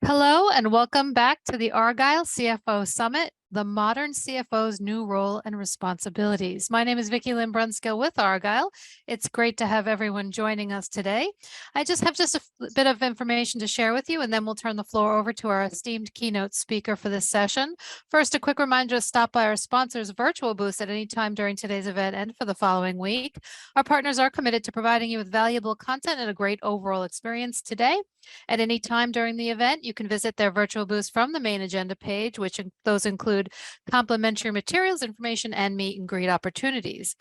Hello and welcome back to the Argyle CFO Summit, the modern CFO's new role and responsibilities. My name is Vicki Lynn Brunskill with Argyle. It's great to have everyone joining us today. I just have a bit of information to share with you, and then we'll turn the floor over to our esteemed keynote speaker for this session. First, a quick reminder to stop by our sponsors' virtual booths at any time during today's event and for the following week. Our partners are committed to providing you with valuable content and a great overall experience today. At any time during the event, you can visit their virtual booths from the main agenda page, which those include complimentary materials, information, and meet and greet opportunities.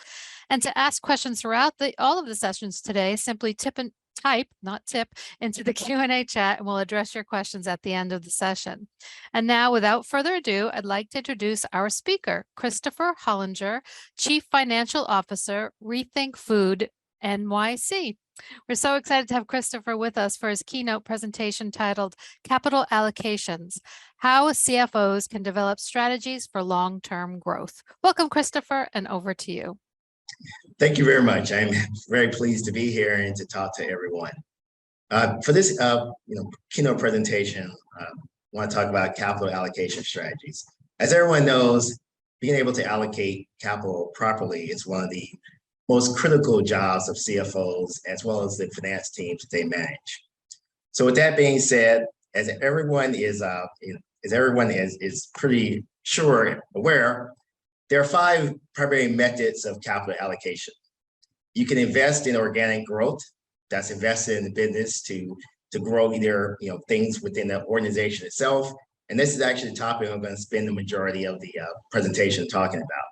And to ask questions throughout all of the sessions today, simply type, not tip, into the Q&A chat, and we'll address your questions at the end of the session. And now, without further ado, I'd like to introduce our speaker, Christopher Hollinger, Chief Financial Officer, Rethink Food NYC. We're so excited to have Christopher with us for his keynote presentation titled Capital Allocations, How CFOs Can Develop Strategies for Long-Term Growth. Welcome, Christopher, and over to you. Thank you very much. I'm very pleased to be here and to talk to everyone. For this keynote presentation, I want to talk about capital allocation strategies. As everyone knows, being able to allocate capital properly is one of the most critical jobs of CFOs as well as the finance teams that they manage. So with that being said, as everyone is pretty sure aware, there are 5 primary methods of capital allocation. You can invest in organic growth. That's invested in the business to grow either things within the organization itself. And this is actually the topic I'm going to spend the majority of the presentation talking about.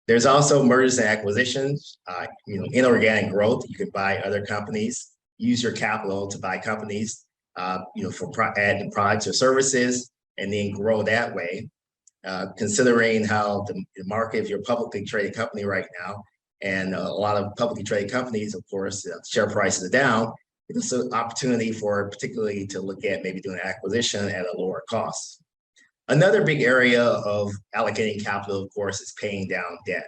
There's also mergers and acquisitions, inorganic growth. You can buy other companies, use your capital to buy companies, for adding products or services, and then grow that way. Considering how the market, if you're a publicly traded company right now, and a lot of publicly traded companies, of course, share prices are down, it's an opportunity for particularly to look at maybe doing an acquisition at a lower cost. Another big area of allocating capital, of course, is paying down debt.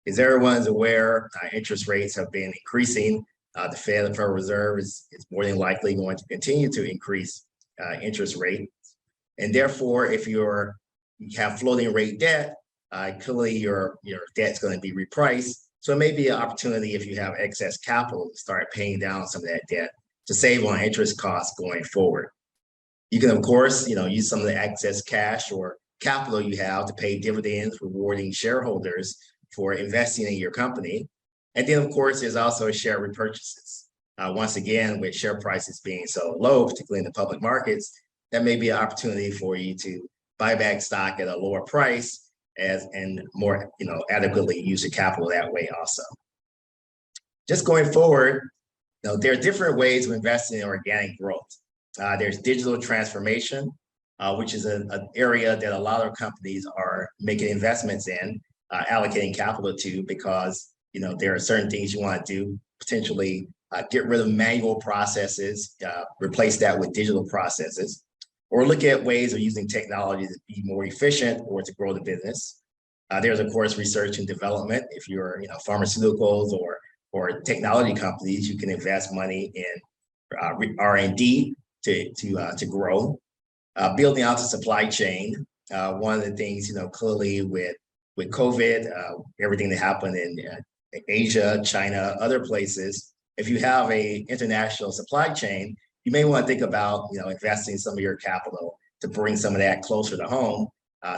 As everyone's aware, interest rates have been increasing. The Federal Reserve is more than likely going to continue to increase interest rates. And therefore, if you have floating rate debt, clearly your debt's going to be repriced. So it may be an opportunity if you have excess capital to start paying down some of that debt to save on interest costs going forward. You can, of course, use some of the excess cash or capital you have to pay dividends, rewarding shareholders for investing in your company. And then, of course, there's also share repurchases. Once again, with share prices being so low, particularly in the public markets, that may be an opportunity for you to buy back stock at a lower price and more, adequately use your capital that way also. Just going forward, there are different ways of investing in organic growth. There's digital transformation, which is an area that a lot of companies are making investments in, allocating capital to, because there are certain things you want to do, potentially get rid of manual processes, replace that with digital processes, or look at ways of using technology to be more efficient or to grow the business. There's, of course, research and development. If you're pharmaceuticals or technology companies, you can invest money in R&D to grow. Building out the supply chain. One of the things, clearly with COVID, everything that happened in Asia, China, other places, if you have a international supply chain, you may want to think about, investing some of your capital to bring some of that closer to home,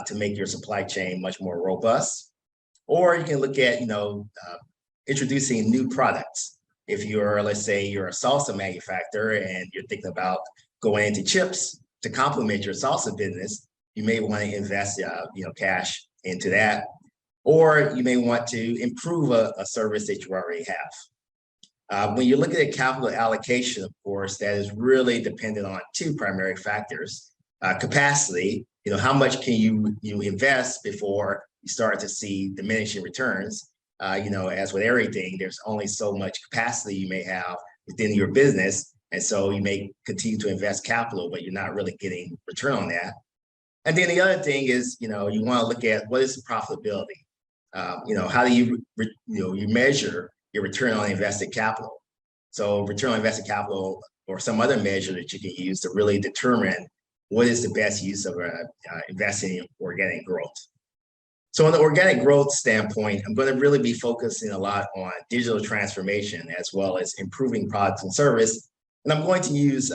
to make your supply chain much more robust. Or you can look at, introducing new products. If let's say you're a salsa manufacturer and you're thinking about going into chips to complement your salsa business, you may want to invest, cash into that. Or you may want to improve a service that you already have. When you look at capital allocation, of course, that is really dependent on 2 primary factors. Capacity, how much can you invest before you start to see diminishing returns? As with everything, there's only so much capacity you may have within your business. And so you may continue to invest capital, but you're not really getting return on that. And then the other thing is, you want to look at what is the profitability? How do you measure your return on invested capital? So return on invested capital or some other measure that you can use to really determine what is the best use of investing in organic growth. So on the organic growth standpoint, I'm going to really be focusing a lot on digital transformation as well as improving products and service. And I'm going to use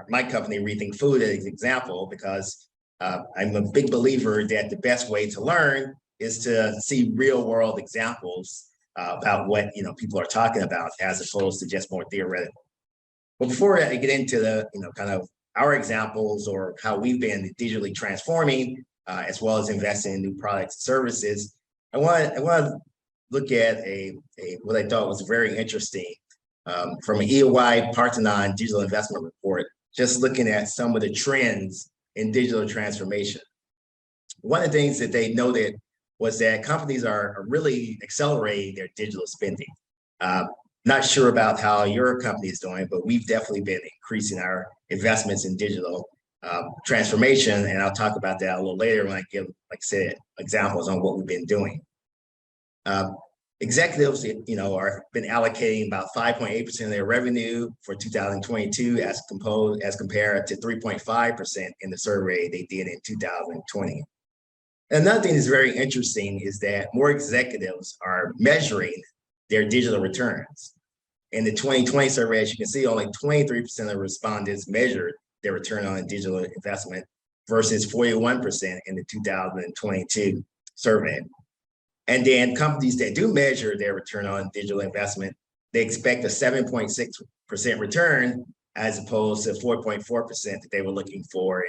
my company, Rethink Food, as an example, because I'm a big believer that the best way to learn is to see real world examples about what people are talking about, as opposed to just more theoretical. But before I get into the kind of our examples or how we've been digitally transforming, as well as investing in new products and services, I want to look at what I thought was very interesting from an EY Parthenon digital investment report, just looking at some of the trends in digital transformation. One of the things that they noted was that companies are really accelerating their digital spending. Not sure about how your company is doing, but we've definitely been increasing our investments in digital transformation, and I'll talk about that a little later when I give, like I said, examples on what we've been doing. Executives, are been allocating about 5.8% of their revenue for 2022, as compared to 3.5% in the survey they did in 2020. Another thing that's very interesting is that more executives are measuring their digital returns. In the 2020 survey, as you can see, only 23% of respondents measured their return on digital investment versus 41% in the 2022 survey. And then companies that do measure their return on digital investment, they expect a 7.6% return as opposed to 4.4% that they were looking for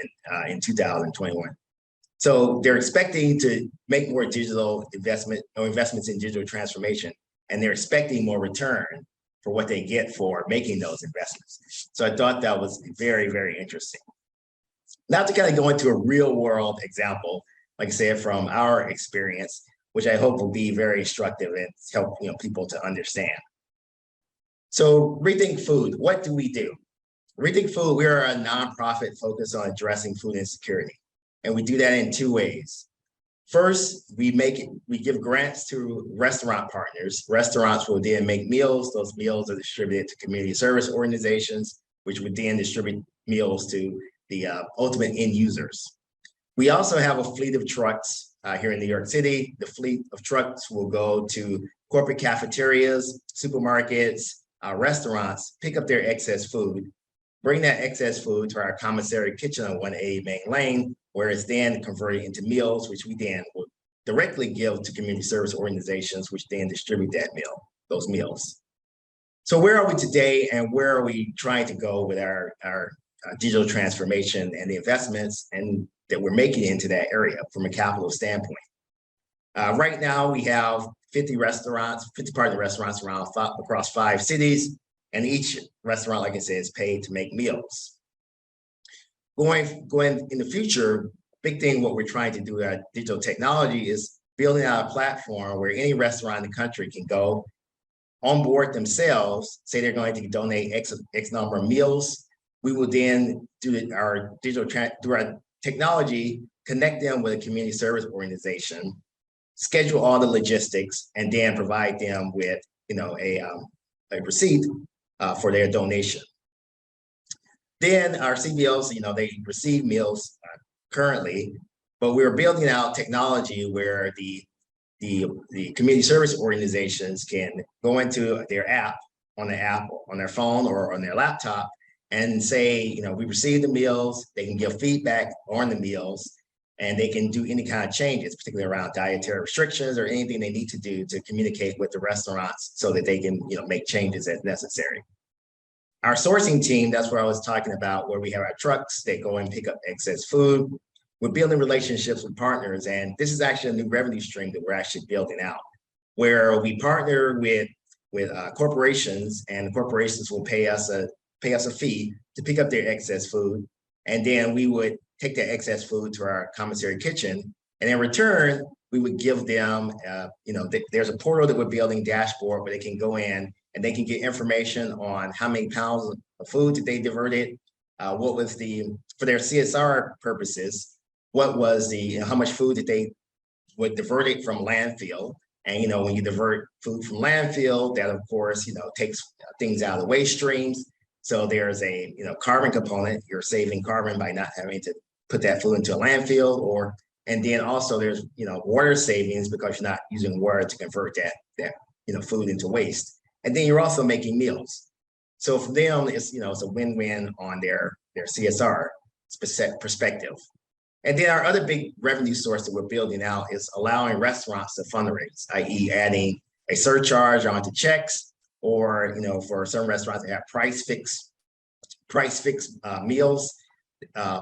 in 2021. So they're expecting to make more digital investments in digital transformation, and they're expecting more return for what they get for making those investments. So I thought that was very, very interesting. Now to kind of go into a real world example, like I said, from our experience, which I hope will be very instructive and help people to understand. So Rethink Food, what do we do? Rethink Food, we are a nonprofit focused on addressing food insecurity. And we do that in two ways. First, we give grants to restaurant partners. Restaurants will then make meals. Those meals are distributed to community service organizations, which would then distribute meals to the ultimate end users. We also have a fleet of trucks here in New York City. The fleet of trucks will go to corporate cafeterias, supermarkets, restaurants, pick up their excess food, bring that excess food to our commissary kitchen on 1A Main Lane, where it's then converted into meals, which we then will directly give to community service organizations, which then distribute those meals. So where are we today, and where are we trying to go with our digital transformation and the investments and that we're making into that area from a capital standpoint? Right now, we have 50 partner restaurants across 5 cities, and each restaurant, like I said, is paid to make meals. Going in the future, big thing what we're trying to do with our digital technology is building out a platform where any restaurant in the country can go on board themselves, say they're going to donate X number of meals. We will then do our through our technology, connect them with a community service organization, schedule all the logistics, and then provide them with a receipt for their donation. Then our CBOs, they receive meals currently, but we're building out technology where the community service organizations can go into their app on their phone or on their laptop and say, we received the meals. They can give feedback on the meals, and they can do any kind of changes, particularly around dietary restrictions or anything they need to do to communicate with the restaurants so that they can make changes as necessary. Our sourcing team, that's where I was talking about, where we have our trucks, they go and pick up excess food. We're building relationships with partners, and this is actually a new revenue stream that we're actually building out, where we partner with corporations, and the corporations will pay us a fee to pick up their excess food, and then we would take that excess food to our commissary kitchen, and in return, we would give them, there's a portal that we're building, dashboard, where they can go in and they can get information on how many pounds of food that they diverted, what was for their CSR purposes, what was how much food that they would divert it from landfill. And, when you divert food from landfill, that of course, takes things out of the waste streams. So there's a carbon component. You're saving carbon by not having to put that food into a landfill, and then also there's water savings because you're not using water to convert that food into waste. And then you're also making meals. So for them, it's a win-win on their CSR perspective. And then our other big revenue source that we're building out is allowing restaurants to fundraise, i.e. adding a surcharge onto checks, or for some restaurants they have price fix meals,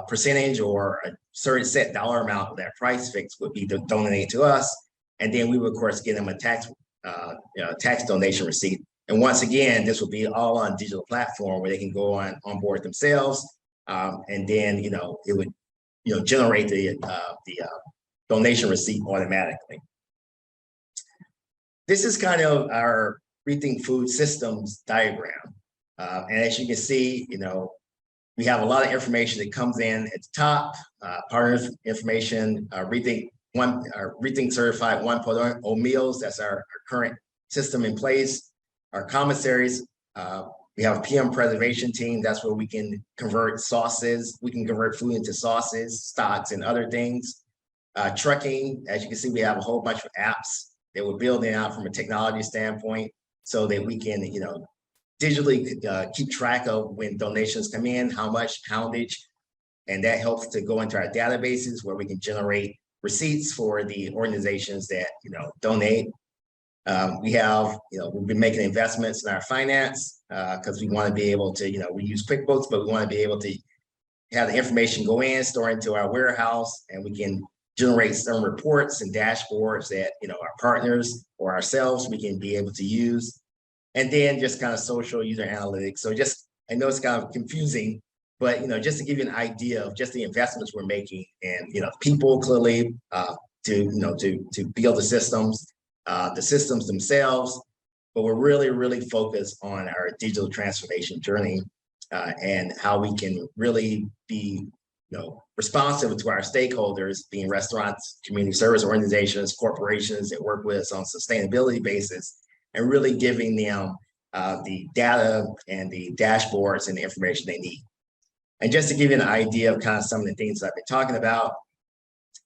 percentage or a certain set dollar amount of that price fix would be donated to us, and then we would of course give them a tax donation receipt. And once again, this will be all on digital platform where they can go on board themselves, and then it would generate the donation receipt automatically. This is kind of our Rethink Food Systems diagram. And as you can see, we have a lot of information that comes in at the top, partner information, Rethink Certified 1.0 meals, that's our current system in place. Our commissaries, we have a PM preservation team, that's where we can convert sauces, we can convert food into sauces, stocks, and other things. Trucking, as you can see, we have a whole bunch of apps that we're building out from a technology standpoint so that we can, digitally keep track of when donations come in, how much poundage, and that helps to go into our databases where we can generate receipts for the organizations that donate. We have, we've been making investments in our finance because we want to be able to, we use QuickBooks, but we want to be able to have the information go in, store into our warehouse, and we can generate some reports and dashboards that, our partners or ourselves, we can be able to use. And then just kind of social user analytics. So I know it's kind of confusing, but, just to give you an idea of just the investments we're making and, people clearly to build the systems themselves, but we're really, really focused on our digital transformation journey and how we can really be, responsive to our stakeholders, being restaurants, community service organizations, corporations that work with us on sustainability basis, and really giving them the data and the dashboards and the information they need. And just to give you an idea of kind of some of the things I've been talking about,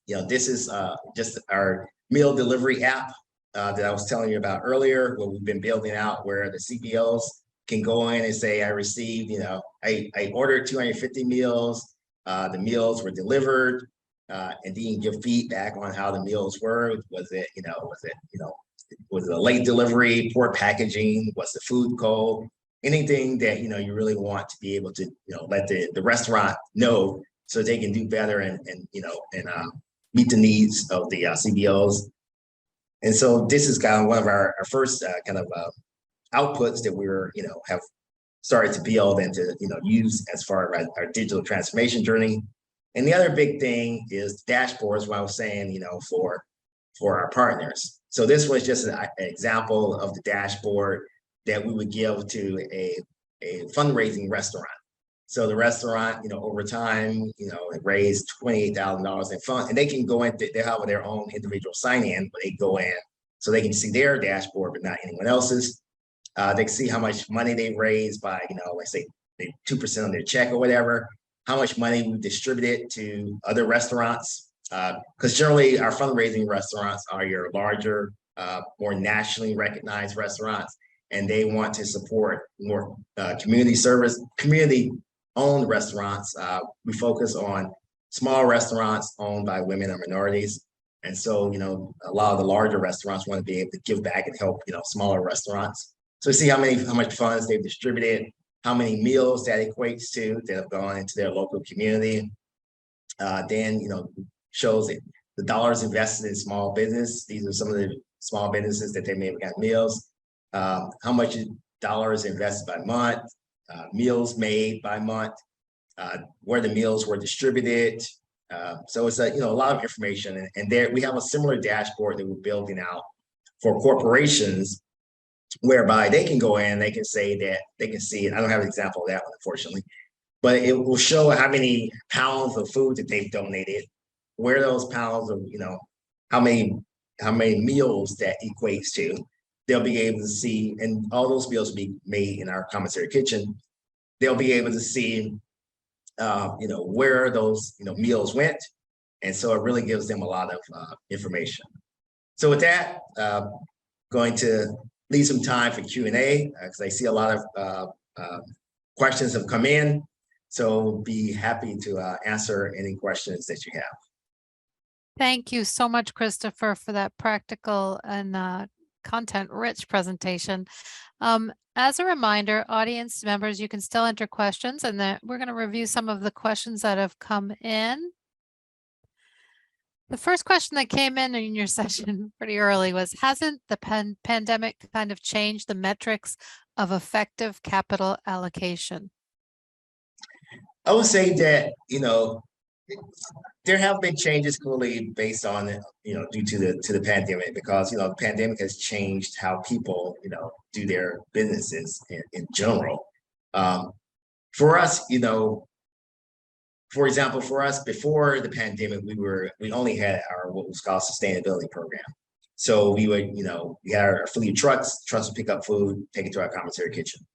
this is just our meal delivery app that I was telling you about earlier, what we've been building out, where the CBOs can go in and say, I received, I ordered 250 meals, the meals were delivered, and then you can give feedback on how the meals were. Was it a late delivery, poor packaging, was the food cold? Anything that you really want to be able to let the restaurant know so they can do better and meet the needs of the CBOs. And so this is kind of one of our first outputs that we're have started to build and to use as far as our digital transformation journey. And the other big thing is dashboards, what I was saying, for our partners. So this was just an example of the dashboard that we would give to a fundraising restaurant. So the restaurant, over time, it raised $28,000 in funds, and they can go in, they have their own individual sign-in, but they go in so they can see their dashboard, but not anyone else's. They can see how much money they raised by, let's say 2% of their check or whatever, how much money we distributed to other restaurants. Because generally our fundraising restaurants are your larger, more nationally recognized restaurants, and they want to support more community-owned restaurants. We focus on small restaurants owned by women or minorities. And so, a lot of the larger restaurants want to be able to give back and help, smaller restaurants. So see how much funds they've distributed, how many meals that equates to that have gone into their local community. Then, shows it, the dollars invested in small business. These are some of the small businesses that they may have got meals. How much dollars invested by month, meals made by month, where the meals were distributed. So it's a lot of information, and there we have a similar dashboard that we're building out for corporations, whereby they can go in, they can say that they can see it. I don't have an example of that one, unfortunately, but it will show how many pounds of food that they've donated, where those pounds of, how many meals that equates to. They'll be able to see, and all those meals will be made in our commissary kitchen. they'll be able to see, where those, meals went. And so it really gives them a lot of information. So with that, going to leave some time for Q&A because I see a lot of questions have come in. So be happy to answer any questions that you have. Thank you so much, Christopher, for that practical and content-rich presentation. As a reminder, audience members, you can still enter questions, and then we're going to review some of the questions that have come in. The first question that came in your session pretty early was, hasn't the pandemic kind of changed the metrics of effective capital allocation? I would say that, there have been changes clearly based on, due to the pandemic, because, the pandemic has changed how people, do their businesses in general. For us, for example, for us before the pandemic, we only had our what was called sustainability program. So we would, we had our fleet of trucks would pick up food, take it to our commissary kitchen.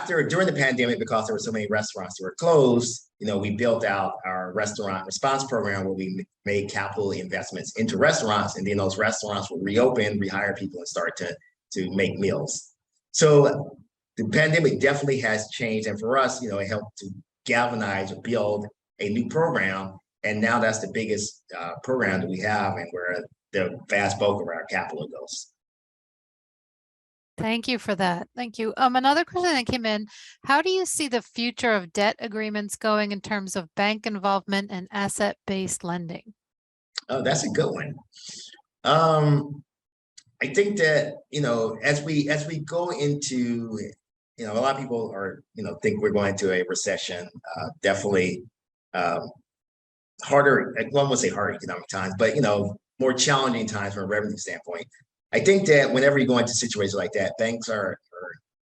During the pandemic, because there were so many restaurants that were closed, we built out our restaurant response program where we made capital investments into restaurants, and then those restaurants will reopen, rehire people, and start to make meals. So the pandemic definitely has changed, and for us, it helped to galvanize or build a new program, and now that's the biggest program that we have, and where the vast bulk of our capital goes. Thank you for that. Thank you. Another question that came in, how do you see the future of debt agreements going in terms of bank involvement and asset-based lending? Oh, that's a good one. I think that, as we go into, a lot of people are, think we're going to a recession, definitely harder, one would say harder economic times, but, more challenging times from a revenue standpoint. I think that whenever you go into situations like that, banks are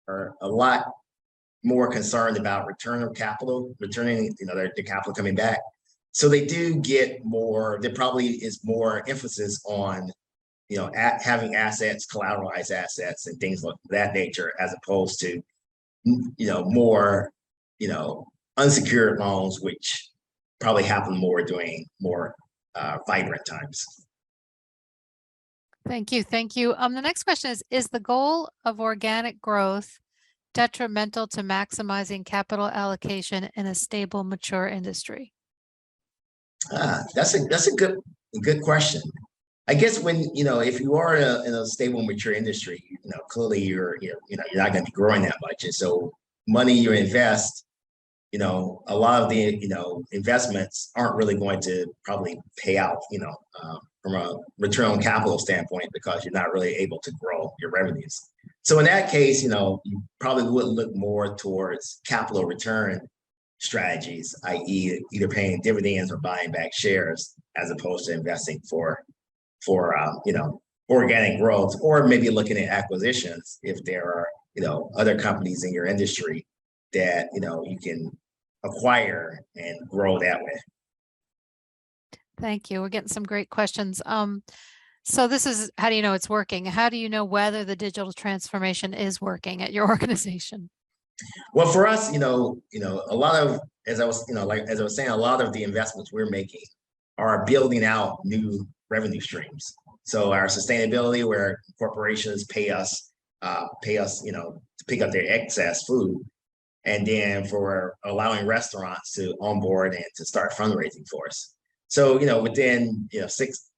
a lot more concerned about returning their capital coming back. So they do get more, there probably is more emphasis on, having assets, collateralized assets and things like that nature, as opposed to, more, unsecured loans, which probably happen more during more vibrant times. Thank you. Thank you. The next question is the goal of organic growth detrimental to maximizing capital allocation in a stable, mature industry? That's a good question. I guess when, if you are in a stable, mature industry, clearly you're not going to be growing that much. And so money you invest, a lot of the, investments aren't really going to probably pay out, from a return on capital standpoint, because you're not really able to grow your revenues. So in that case, you probably would look more towards capital return strategies, i.e. either paying dividends or buying back shares, as opposed to investing for organic growth, or maybe looking at acquisitions if there are, other companies in your industry that, you can acquire and grow that way. Thank you. We're getting some great questions. So this is, how do you know it's working? How do you know whether the digital transformation is working at your organization? Well, for us, a lot of, as I was saying, a lot of the investments we're making are building out new revenue streams. So our sustainability, where corporations pay us, to pick up their excess food, and then for allowing restaurants to onboard and to start fundraising for us. So, within,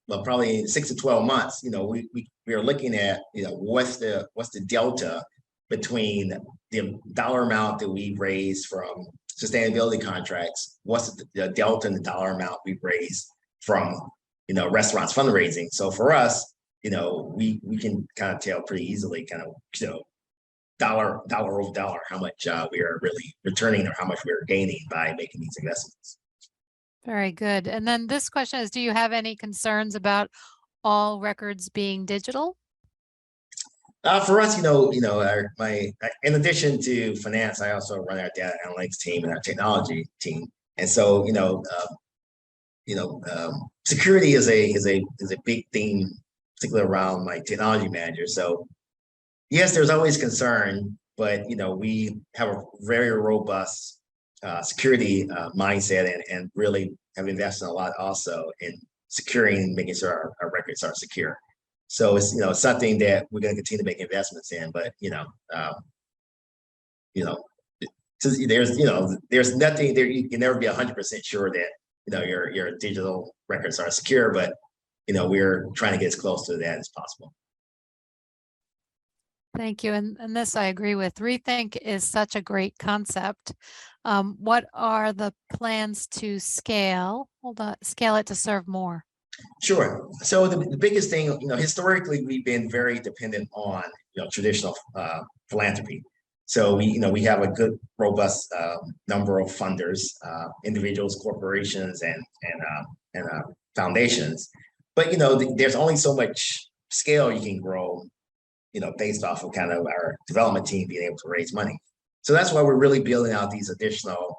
probably 6 to 12 months, we are looking at, what's the delta between the dollar amount that we raised from sustainability contracts, what's the delta in the dollar amount we raised from, restaurants fundraising. So for us, we can kind of tell pretty easily, kind of, dollar over dollar, how much we are really returning or how much we are gaining by making these investments. Very good. And then this question is, do you have any concerns about all records being digital? For us, in addition to finance, I also run our data analytics team and our technology team. And so, security is a big theme, particularly around my technology manager. So yes, there's always concern, but we have a very robust security mindset, and really have invested a lot also in securing, making sure our records are secure. So it's something that we're going to continue to make investments in, but there's nothing there. You can never be 100% sure that your digital records are secure, but we're trying to get as close to that as possible. Thank you. And this I agree with. Rethink is such a great concept. What are the plans to scale it to serve more? Sure. So the biggest thing, historically, we've been very dependent on traditional philanthropy. So we have a good, robust number of funders, individuals, corporations, and foundations. But there's only so much scale you can grow, based off of kind of our development team being able to raise money. So that's why we're really building out these additional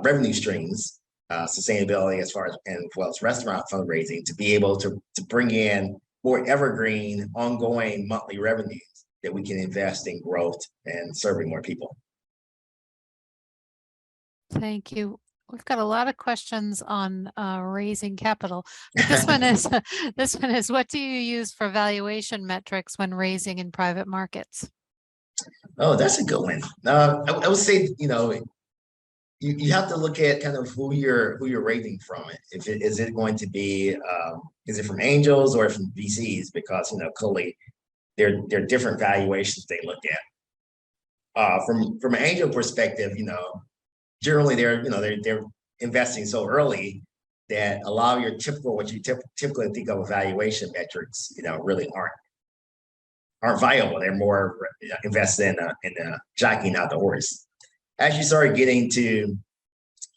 revenue streams, sustainability as well as restaurant fundraising, to be able to bring in more evergreen, ongoing monthly revenues that we can invest in growth and serving more people. Thank you. We've got a lot of questions on raising capital. But this one is what do you use for valuation metrics when raising in private markets? Oh, that's a good one. I would say you have to look at kind of who you're raising from. Is it going to be is it from angels or from VCs? Because clearly there are different valuations they look at. From an angel perspective, generally they're investing so early that a lot of your what you typically think of valuation metrics, really aren't viable. They're more invested in jockeying out the horse. As you start getting to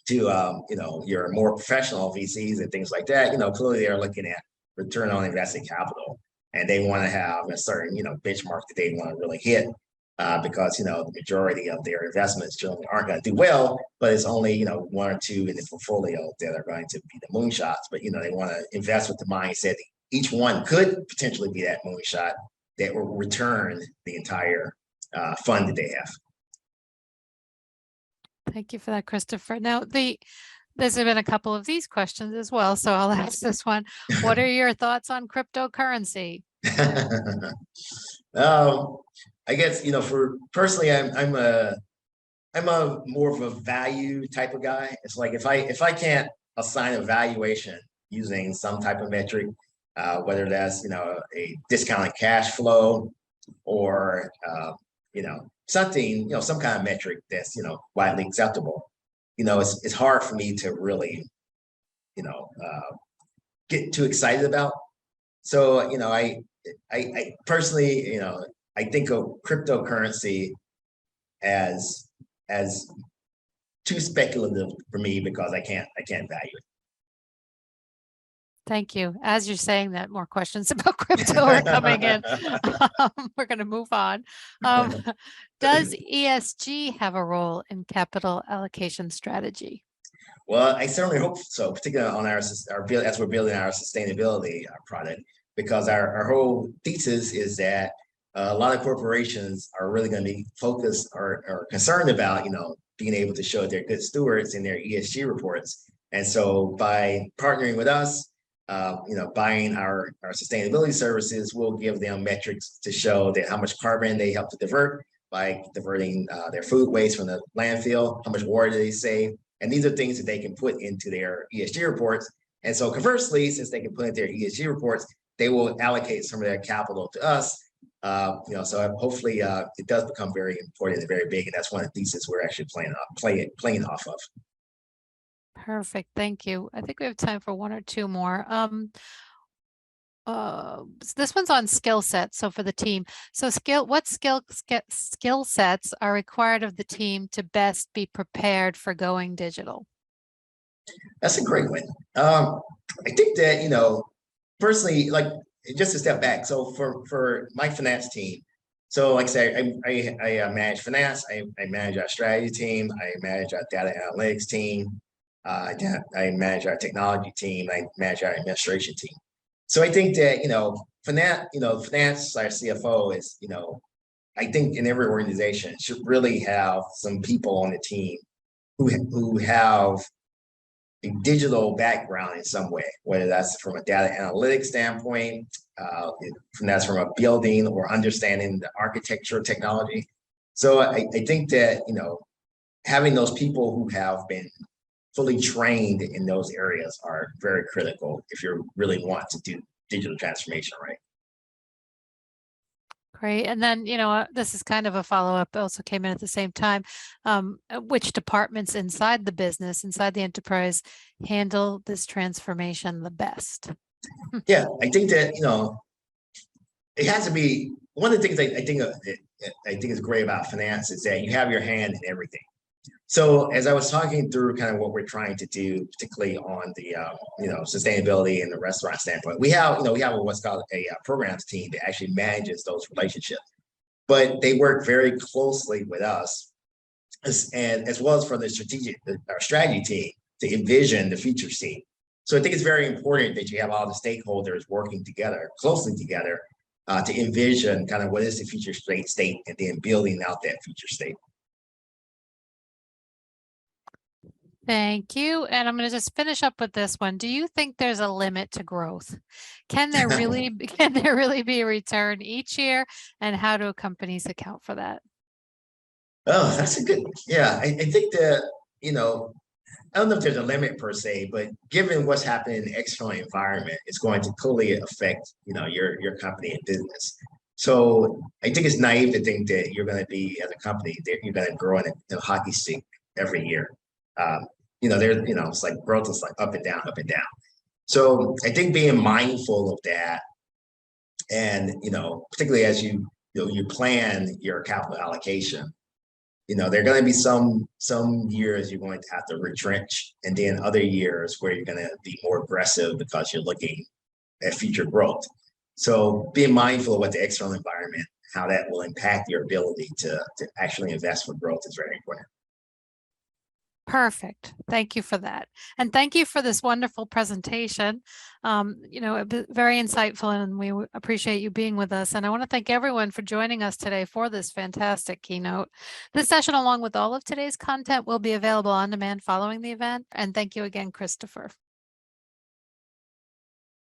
your more professional VCs and things like that, clearly they're looking at return on invested capital, and they want to have a certain benchmark that they want to really hit, because the majority of their investments generally aren't going to do well, but it's only one or two in the portfolio that are going to be the moonshots. But they want to invest with the mindset that each one could potentially be that moonshot that will return the entire fund that they have. Thank you for that, Christopher. Now, there's been a couple of these questions as well, so I'll ask this one. What are your thoughts on cryptocurrency? I guess for personally, I'm a more of a value type of guy. It's like if I can't assign a valuation using some type of metric, whether that's a discounted cash flow or something, some kind of metric that's widely acceptable, it's hard for me to really get too excited about. So I personally I think of cryptocurrency as too speculative for me, because I can't value it. Thank you. As you're saying that, more questions about crypto are coming in. We're going to move on. Does ESG have a role in capital allocation strategy? Well, I certainly hope so, particularly on our as we're building our sustainability product, because our whole thesis is that a lot of corporations are really going to be focused or concerned about being able to show they're good stewards in their ESG reports. And so by partnering with us, buying our sustainability services, will give them metrics to show that how much carbon they help to divert by diverting their food waste from the landfill, how much water they save. And these are things that they can put into their ESG reports. And so conversely, since they can put in their ESG reports, they will allocate some of their capital to us. So hopefully it does become very important and very big. And that's one of the theses we're actually playing off of. Perfect. Thank you. I think we have time for one or two more. This one's on skill sets. So for the team, what skill sets are required of the team to best be prepared for going digital? That's a great one. I think that, personally, like, just to step back. So for my finance team, so like I say, I manage finance, I manage our strategy team, I manage our data analytics team, I manage our technology team, I manage our administration team. So I think that, finance, our CFO is, I think in every organization should really have some people on the team who have a digital background in some way, whether that's from a data analytics standpoint, from a building or understanding the architecture technology. So I think that, having those people who have been fully trained in those areas are very critical if you really want to do digital transformation, right? Great. And then, this is kind of a follow-up, also came in at the same time. Which departments inside the business, inside the enterprise, handle this transformation the best? Yeah, I think that, it has to be one of the things I think is great about finance is that you have your hand in everything. So as I was talking through kind of what we're trying to do, particularly on the sustainability and the restaurant standpoint, we have what's called a programs team that actually manages those relationships, but they work very closely with us, as well as for the strategy team to envision the future state. So I think it's very important that you have all the stakeholders working together, closely together, to envision kind of what is the future state, and then building out that future state. Thank you. And I'm going to just finish up with this one. Do you think there's a limit to growth? Can there really be a return each year? And how do companies account for that? Oh, that's a good, yeah. I think that, I don't know if there's a limit per se, but given what's happening in the external environment, it's going to clearly affect, your company and business. So I think it's naive to think that you're going to be, as a company, that you're going to grow in a hockey stick every year. It's like growth is like up and down, up and down. So I think being mindful of that, and particularly as you plan your capital allocation, there are going to be some years you're going to have to retrench, and then other years where you're going to be more aggressive because you're looking at future growth. So being mindful of what the external environment, how that will impact your ability to actually invest for growth is very important. Perfect. Thank you for that. And thank you for this wonderful presentation. Very insightful, and we appreciate you being with us. And I want to thank everyone for joining us today for this fantastic keynote. This session, along with all of today's content, will be available on demand following the event. And thank you again, Christopher.